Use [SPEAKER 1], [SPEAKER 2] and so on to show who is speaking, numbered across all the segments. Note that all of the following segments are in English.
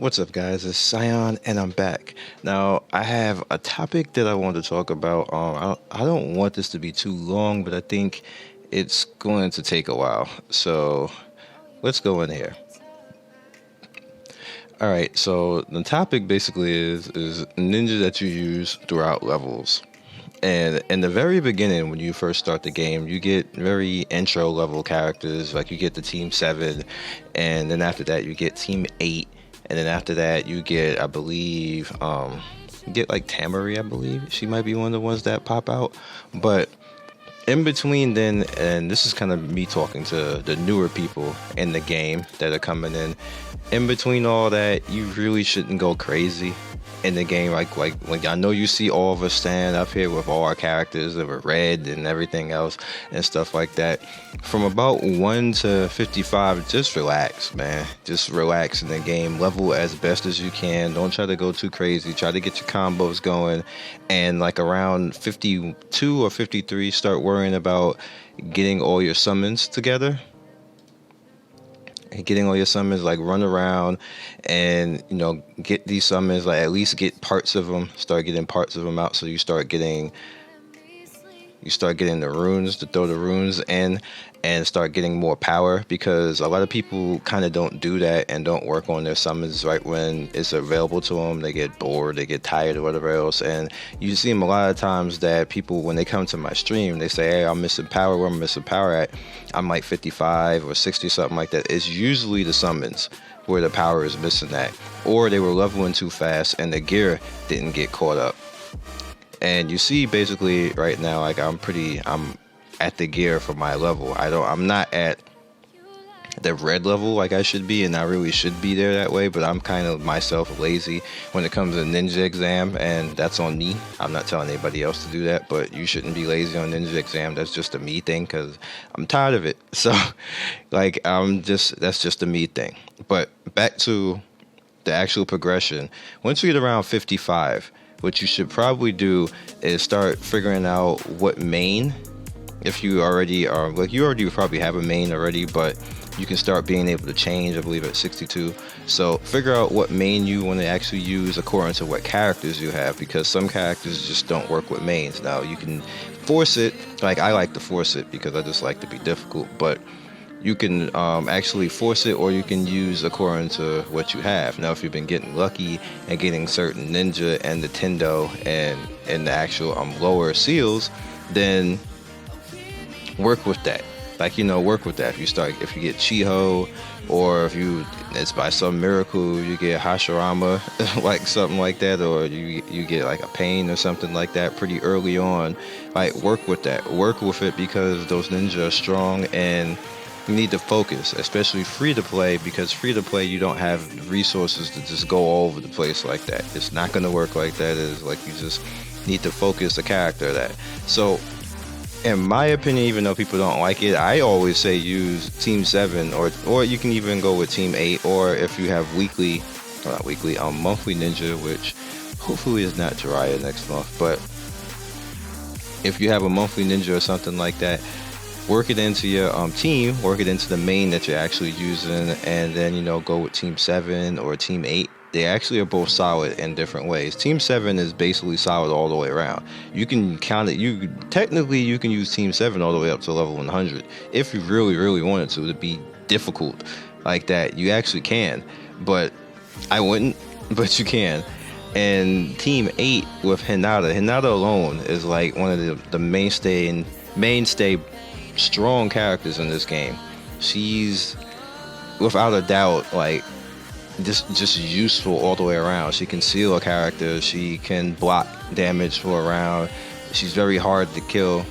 [SPEAKER 1] What's up, guys? It's Sion, and I'm back. Now, I have a topic that I want to talk about. I don't want this to be too long, but I think it's going to take a while. So, let's go in here. All right. So, the topic basically is ninja that you use throughout levels. And in the very beginning, when you first start the game, you get very intro level characters. Like you get the Team 7, and then after that, you get Team 8. And then after that, you get, I believe, you get like Tamari, I believe. She might be one of the ones that pop out. But in between then, and this is kind of me talking to the newer people in the game that are coming in between all that, you really shouldn't go crazy in the game. Like I know you see all of us stand up here with all our characters that were red and everything else and stuff like that. From about 1 to 55, just relax, man. Just relax in the game. Level as best as you can. Don't try to go too crazy. Try to get your combos going. And like around 52 or 53, start worrying about getting all your summons together. Getting all your summons, like run around and get these summons, like at least get parts of them, start getting parts of them out, so you start getting the runes, to throw the runes in and start getting more power, because a lot of people kind of don't do that and don't work on their summons right when it's available to them. They get bored, they get tired or whatever else, and you see them a lot of times that people, when they come to my stream, they say, hey, I'm missing power. Where I'm missing power at, I'm like 55 or 60, something like that. It's usually the summons where the power is missing at, or they were leveling too fast and the gear didn't get caught up. And you see basically right now, like I'm at the gear for my level. I'm not at the red level like I should be, and I really should be there that way, but I'm kind of myself lazy when it comes to ninja exam, and that's on me. I'm not telling anybody else to do that, but you shouldn't be lazy on ninja exam. That's just a me thing, because I'm tired of it. So like that's just a me thing. But back to the actual progression. Once you get around 55, what you should probably do is start figuring out what main, if you already are, like you already probably have a main already, but you can start being able to change, I believe, at 62. So figure out what main you want to actually use according to what characters you have, because some characters just don't work with mains. Now you can force it, like I like to force it because I just like to be difficult, but you can actually force it, or you can use according to what you have. Now, if you've been getting lucky and getting certain ninja and the Tendo and the actual lower seals, then work with that. Like, work with that. If you get Chiho, or if it's by some miracle you get Hashirama, like something like that, or you get like a pain or something like that pretty early on, like work with that. Work with it, because those ninja are strong, and you need to focus, especially free to play, because free to play you don't have resources to just go all over the place like that. It's not going to work like that. It's like you just need to focus the character that. So in my opinion, even though people don't like it, I always say use Team 7, or you can even go with Team 8, or if you have monthly ninja, which hopefully is not Jiraiya next month, but if you have a monthly ninja or something like that, work it into your team, work it into the main that you're actually using, and then go with Team 7 or Team 8. They actually are both solid in different ways. Team 7 is basically solid all the way around. You can count it. You can use Team 7 all the way up to level 100 if you really, really wanted to be difficult like that. You actually can, but I wouldn't. But you can. And Team 8 with Hinata alone is like one of the mainstay strong characters in this game. She's without a doubt like just useful all the way around. She can seal a character, she can block damage for a round, she's very hard to kill.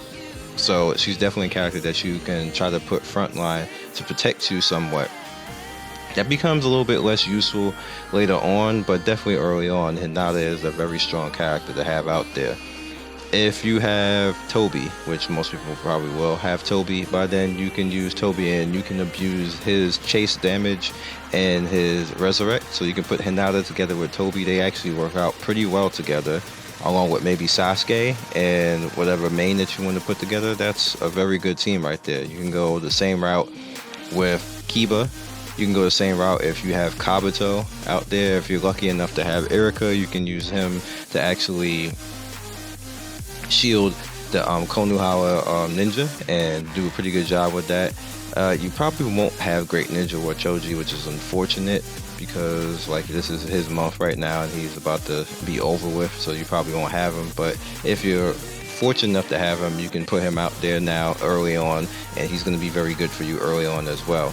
[SPEAKER 1] So she's definitely a character that you can try to put frontline to protect you somewhat. That becomes a little bit less useful later on, but definitely early on, Hinata is a very strong character to have out there. If you have Toby, which most people probably will have Toby by then, you can use Toby and you can abuse his chase damage and his resurrect. So you can put Hinata together with Toby. They actually work out pretty well together, along with maybe Sasuke and whatever main that you want to put together. That's a very good team right there. You can go the same route with Kiba You can go the same route if you have Kabuto out there. If you're lucky enough to have Erika, you can use him to actually shield the Konohara ninja and do a pretty good job with that. You probably won't have Great Ninja or Choji, which is unfortunate because like this is his month right now and he's about to be over with, so you probably won't have him. But if you're fortunate enough to have him, you can put him out there now early on, and he's going to be very good for you early on as well.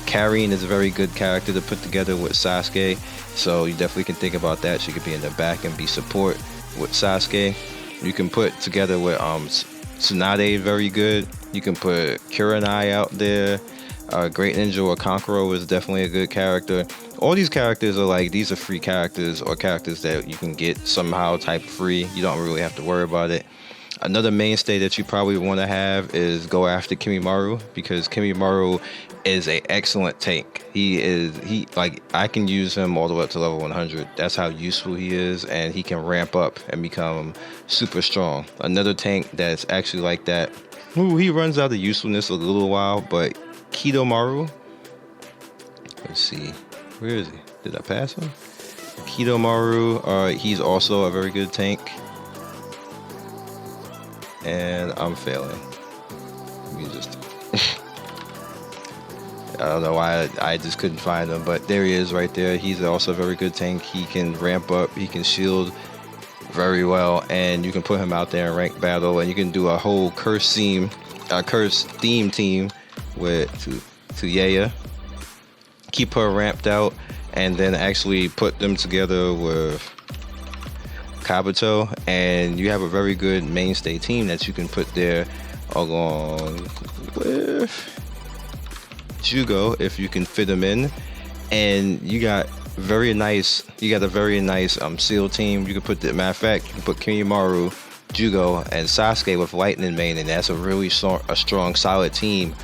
[SPEAKER 1] Karine is a very good character to put together with Sasuke, so you definitely can think about that. She could be in the back and be support with Sasuke. You can put together with Tsunade, very good. You can put Kurenai out there. Great Ninja or Kankuro is definitely a good character. All these characters are like, these are free characters or characters that you can get somehow type free. You don't really have to worry about it. Another mainstay that you probably want to have is go after Kimimaro, because Kimimaro is an excellent tank. He like, I can use him all the way up to level 100. That's how useful he is, and he can ramp up and become super strong. Another tank that's actually like that. Ooh, he runs out of usefulness a little while, but Kidomaru. Let's see, where is he? Did I pass him? Kidomaru. He's also a very good tank. And I'm failing. Let me just I don't know why I just couldn't find him, but there he is right there. He's also a very good tank. He can ramp up, he can shield very well, and you can put him out there in ranked battle, and you can do a whole curse theme team with Tuyaya. Keep her ramped out, and then actually put them together with Kabuto, and you have a very good mainstay team that you can put there along with Jugo if you can fit them in. And you got a very nice seal team. You can put matter of fact, you can put Kimimaro, Jugo, and Sasuke with Lightning Main, and that's a really strong solid team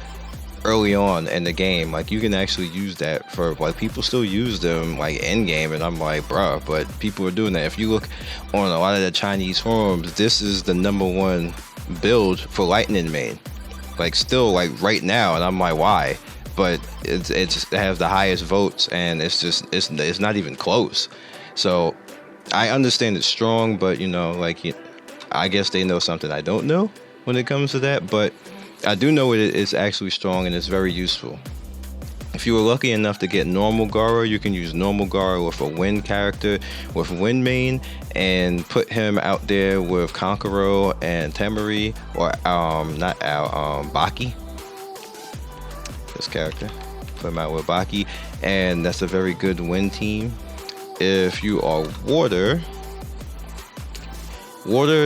[SPEAKER 1] early on in the game. Like, you can actually use that for, like, people still use them like end game, and I'm like, bruh, but people are doing that. If you look on a lot of the Chinese forums, this is the #1 build for Lightning Main, like still, like right now, and I'm like, why? But it has the highest votes, and it's not even close. So I understand it's strong, but you know, like, I guess they know something I don't know when it comes to that, but I do know it's actually strong and it's very useful. If you were lucky enough to get normal Gaara, you can use normal Gaara with a wind character with wind main, and put him out there with Kankuro and Temari, or Baki. This character, put him out with Baki, and that's a very good wind team. If you are water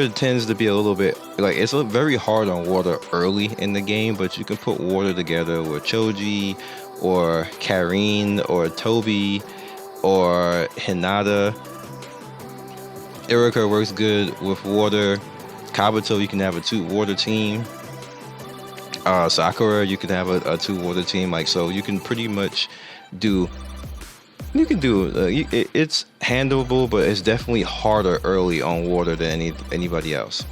[SPEAKER 1] tends to be a little bit like, it's very hard on water early in the game, but you can put water together with Choji or Karine or Toby or Hinata. Erika works good with water. Kabuto, you can have a 2 water team. Sakura, you can have a 2 water team. Like, so you can pretty much do. You can do it's handleable, but it's definitely harder early on water than anybody else.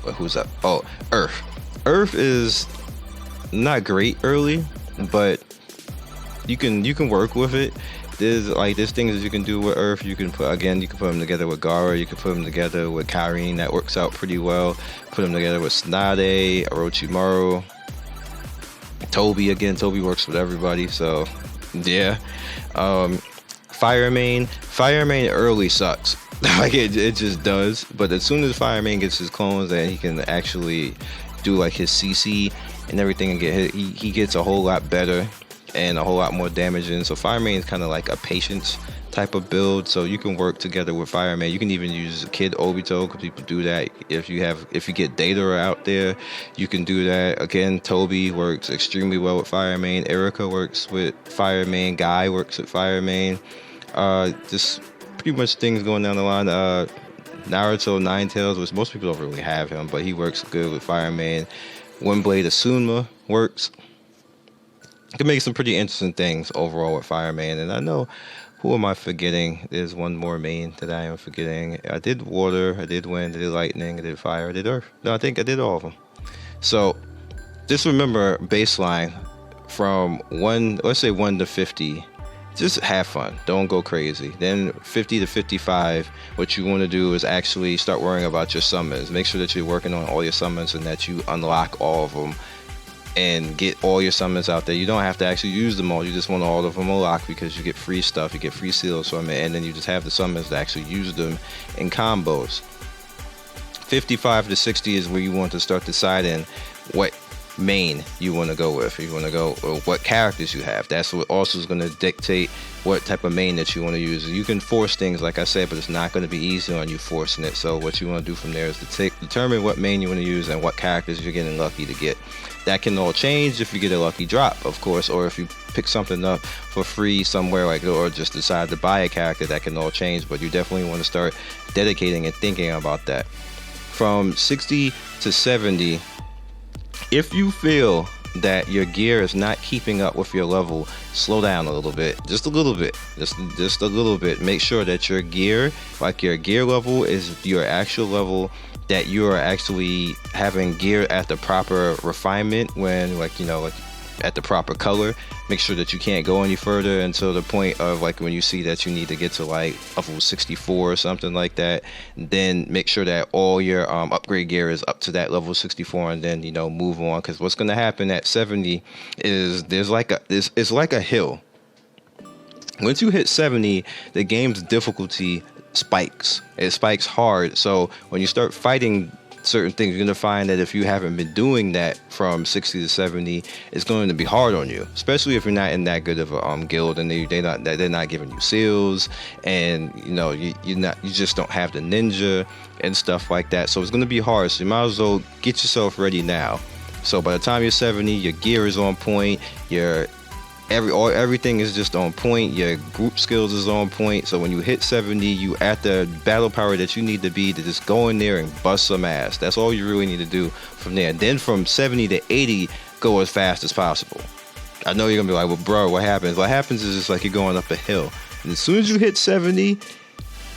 [SPEAKER 1] But who's up? Oh, Earth. Earth is not great early, but you can work with it. There's things that you can do with Earth. You can put them together with Gaara. You can put them together with Karine. That works out pretty well. Put them together with Tsunade, Orochimaru, Toby. Again, Toby works with everybody. So yeah. Fire main early sucks. Like, it just does. But as soon as Fire main gets his clones, and he can actually do like his CC and everything and get hit, he gets a whole lot better and a whole lot more damage in. So Fire main is kind of like a patience type of build, so you can work together with Fire main. You can even use Kid Obito, because people do that. If you get Data out there, you can do that. Again, Toby works extremely well with Fire main. Erika works with Fire main. Guy works with Fire main. Just pretty much things going down the line. Naruto Ninetales, which most people don't really have him, but he works good with Fire main. Windblade Asuma works. You can make some pretty interesting things overall with Fire main. And I know, who am I forgetting? There's one more main that I am forgetting. I did water, I did wind, I did lightning, I did fire, I did earth. No, I think I did all of them. So just remember, baseline, from let's say 1 to 50, just have fun. Don't go crazy. Then 50 to 55, what you want to do is actually start worrying about your summons. Make sure that you're working on all your summons and that you unlock all of them and get all your summons out there. You don't have to actually use them all. You just want all of them unlocked because you get free stuff. You get free seals from it, and then you just have the summons to actually use them in combos. 55 to 60 is where you want to start deciding what main you want to go with. You want to go, or what characters you have. That's what also is going to dictate what type of main that you want to use. You can force things, like I said, but it's not going to be easy on you forcing it. So what you want to do from there is to determine what main you want to use and what characters you're getting lucky to get. That can all change if you get a lucky drop, of course, or if you pick something up for free somewhere, like, or just decide to buy a character. That can all change, but you definitely want to start dedicating and thinking about that. From 60 to 70, if you feel that your gear is not keeping up with your level, slow down a little bit, just a little bit, just a little bit. Make sure that your gear, like your gear level, is your actual level, that you are actually having gear at the proper refinement, when, like, you know, like at the proper color. Make sure that you can't go any further until the point of, like, when you see that you need to get to like level 64 or something like that. Then make sure that all your upgrade gear is up to that level 64, and then, you know, move on. Because what's going to happen at 70 is it's like a hill. Once you hit 70, the game's difficulty spikes. It spikes hard. So when you start fighting certain things, you're going to find that if you haven't been doing that from 60 to 70, it's going to be hard on you, especially if you're not in that good of a guild, and they're not giving you seals, and, you know, you just don't have the ninja and stuff like that. So it's going to be hard. So you might as well get yourself ready now. So by the time you're 70, your gear is on point, everything is just on point, your group skills is on point. So when you hit 70, you at the battle power that you need to be to just go in there and bust some ass. That's all you really need to do from there. And then from 70 to 80, go as fast as possible. I know you're gonna be like, well, bro, what happens? What happens is it's like you're going up a hill, and as soon as you hit 70,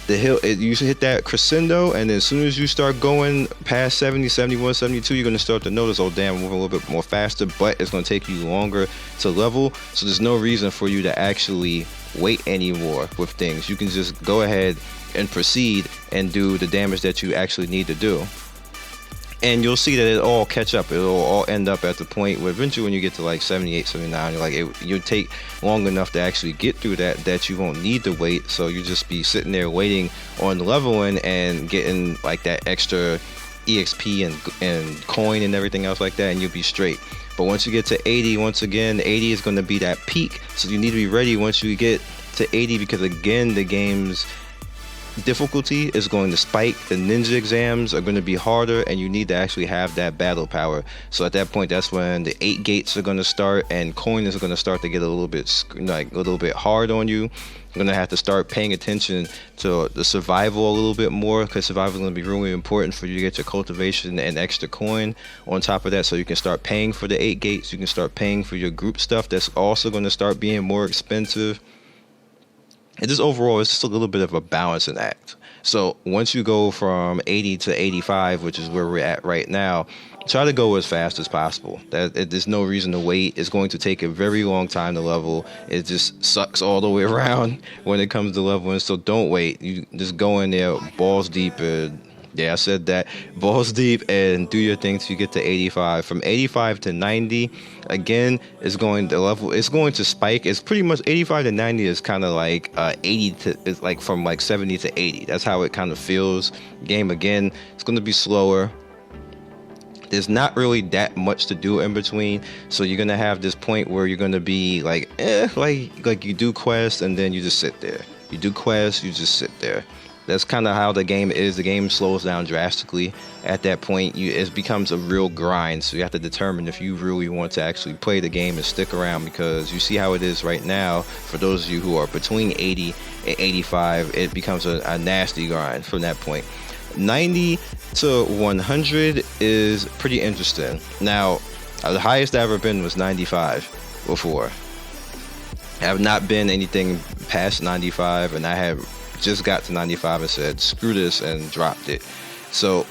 [SPEAKER 1] the hill, you should hit that crescendo, and then as soon as you start going past 70, 71, 72, you're going to start to notice, oh damn, I'm moving a little bit more faster, but it's going to take you longer to level. So there's no reason for you to actually wait anymore with things. You can just go ahead and proceed and do the damage that you actually need to do. And you'll see that it all catch up. It'll all end up at the point where eventually when you get to like 78, 79, you're like, you'll take long enough to actually get through that you won't need to wait. So you just be sitting there waiting on leveling and getting like that extra EXP and coin and everything else like that, and you'll be straight. But once you get to 80, once again, 80 is going to be that peak. So you need to be ready once you get to 80, because again, the game's difficulty is going to spike. The ninja exams are going to be harder, and you need to actually have that battle power. So at that point, that's when the 8 gates are going to start, and coin is going to start to get a little bit hard on you. You're going to have to start paying attention to the survival a little bit more, because survival is going to be really important for you to get your cultivation and extra coin on top of that, so you can start paying for the 8 gates. You can start paying for your group stuff. That's also going to start being more expensive. And just overall, it's just a little bit of a balancing act. So once you go from 80 to 85, which is where we're at right now, try to go as fast as possible. There's no reason to wait. It's going to take a very long time to level. It just sucks all the way around when it comes to leveling. So don't wait. You just go in there balls deep. Yeah, I said that. Balls deep and do your thing till you get to 85. From 85 to 90, again, it's going to spike. It's pretty much 85 to 90 is kind of like 80 to, it's like from like 70 to 80. That's how it kind of feels. Game, again, it's going to be slower. There's not really that much to do in between, so you're gonna have this point where you're gonna be like you do quests and then you just sit there. You do quests, you just sit there. That's kind of how the game is. The game slows down drastically at that point. It becomes a real grind, so you have to determine if you really want to actually play the game and stick around, because you see how it is right now. For those of you who are between 80 and 85, it becomes a nasty grind from that point. 90 to 100 is pretty interesting. Now, the highest I've ever been was 95 before. I have not been anything past 95, and I have just got to 95 and said screw this and dropped it. So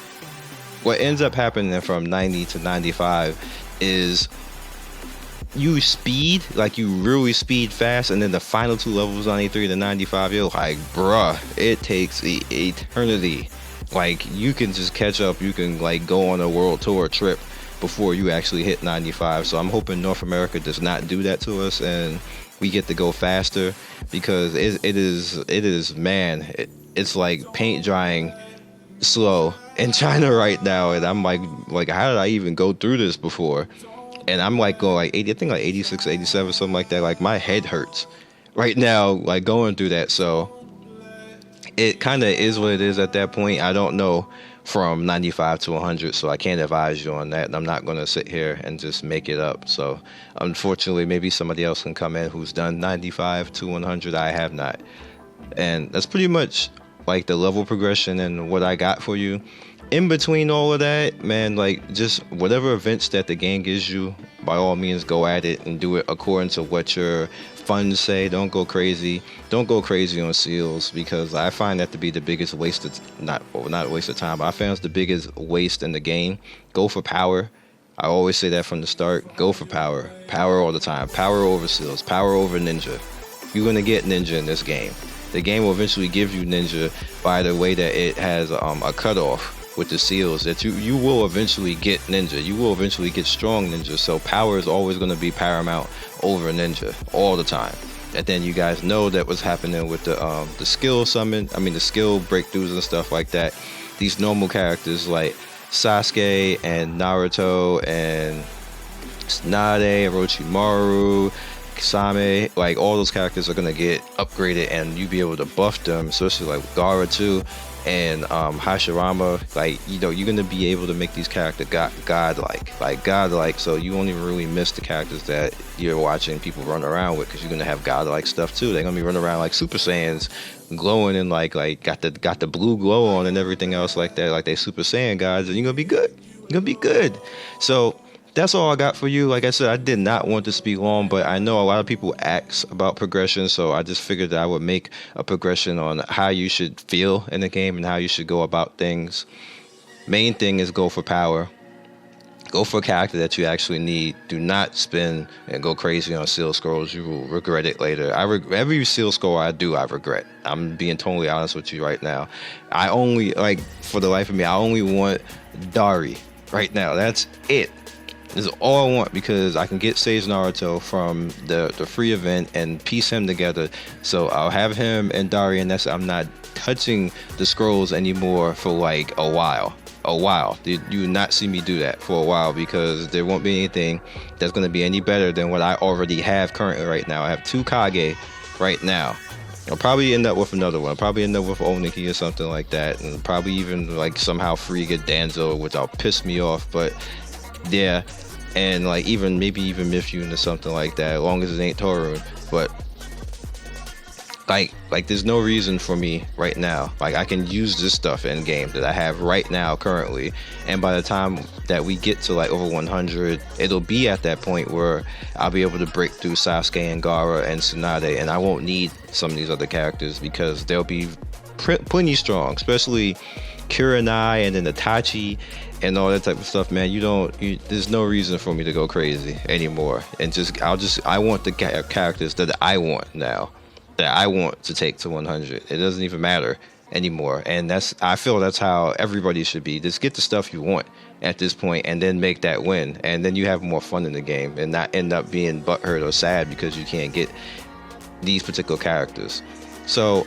[SPEAKER 1] what ends up happening from 90 to 95 is you speed, like you really speed fast, and then the final 2 levels, 93 to 95, you're like, bruh, it takes eternity. Like, you can just catch up, you can like go on a world tour trip before you actually hit 95. So I'm hoping North America does not do that to us, and we get to go faster, because it's like paint drying slow in China right now, and I'm like how did I even go through this before? And I'm like going like 80, I think like 86, 87, something like that. Like my head hurts right now, like going through that. So it kind of is what it is at that point. I don't know from 95 to 100, so I can't advise you on that. And I'm not going to sit here and just make it up. So unfortunately, maybe somebody else can come in who's done 95 to 100. I have not. And that's pretty much like the level progression and what I got for you. In between all of that, man, like just whatever events that the game gives you, by all means go at it and do it according to what your funds say. Don't go crazy. Don't go crazy on seals, because I find that to be the biggest waste of, not a waste of time, but I found it's the biggest waste in the game. Go for power. I always say that from the start. Go for power. Power all the time. Power over seals. Power over ninja. You're going to get ninja in this game. The game will eventually give you ninja by the way that it has a cutoff with the seals, that you will eventually get ninja. You will eventually get strong ninja. So power is always going to be paramount over ninja all the time. And then you guys know that what's happening with the skill summon, the skill breakthroughs and stuff like that. These normal characters like Sasuke and Naruto and Tsunade, Orochimaru, Kisame, like all those characters are gonna get upgraded, and you be able to buff them, especially like Gaara too, and Hashirama. Like, you know, you're gonna be able to make these characters godlike. So you won't even really miss the characters that you're watching people run around with, because you're gonna have godlike stuff too. They're gonna be running around like Super Saiyans, glowing and like got the blue glow on and everything else like that, like they Super Saiyan guys, and you're gonna be good. You're gonna be good. So that's all I got for you. Like I said, I did not want this to be long, but I know a lot of people ask about progression, so I just figured that I would make a progression on how you should feel in the game and how you should go about things. Main thing is go for power. Go for a character that you actually need. Do not spin and go crazy on seal scrolls. You will regret it later. Every seal scroll I do, I regret. I'm being totally honest with you right now. I only, like, for the life of me, I only want Dari right now. That's it. This is all I want, because I can get Sage Naruto from the free event and piece him together. So I'll have him and Dari, and I'm not touching the scrolls anymore for like a while. You will not see me do that for a while, because there won't be anything that's going to be any better than what I already have currently right now. I have 2 Kage right now. I'll probably end up with another one. I'll probably end up with Oniki or something like that, and probably even like somehow free get Danzo, which will piss me off. But yeah, and like maybe even Mifune or something like that, as long as it ain't Torun. But like there's no reason for me right now. Like, I can use this stuff in game that I have right now currently, and by the time that we get to like over 100, it'll be at that point where I'll be able to break through Sasuke and Gaara and Tsunade, and I won't need some of these other characters, because they'll be plenty strong, especially Kurenai and then Itachi and all that type of stuff. Man, there's no reason for me to go crazy anymore, and I want the characters that I want now, that I want to take to 100. It doesn't even matter anymore, and I feel that's how everybody should be. Just get the stuff you want at this point, and then make that win, and then you have more fun in the game, and not end up being butthurt or sad because you can't get these particular characters. So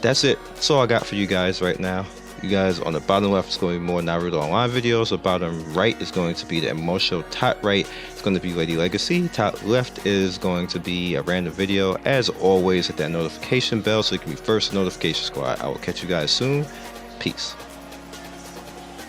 [SPEAKER 1] that's it. That's all I got for you guys right now. You guys, on the bottom left is going to be more Naruto Online videos. The bottom right is going to be the MMO show. Top right is going to be Lady Legacy. Top left is going to be a random video. As always, hit that notification bell so you can be first in notification squad. I will catch you guys soon. Peace.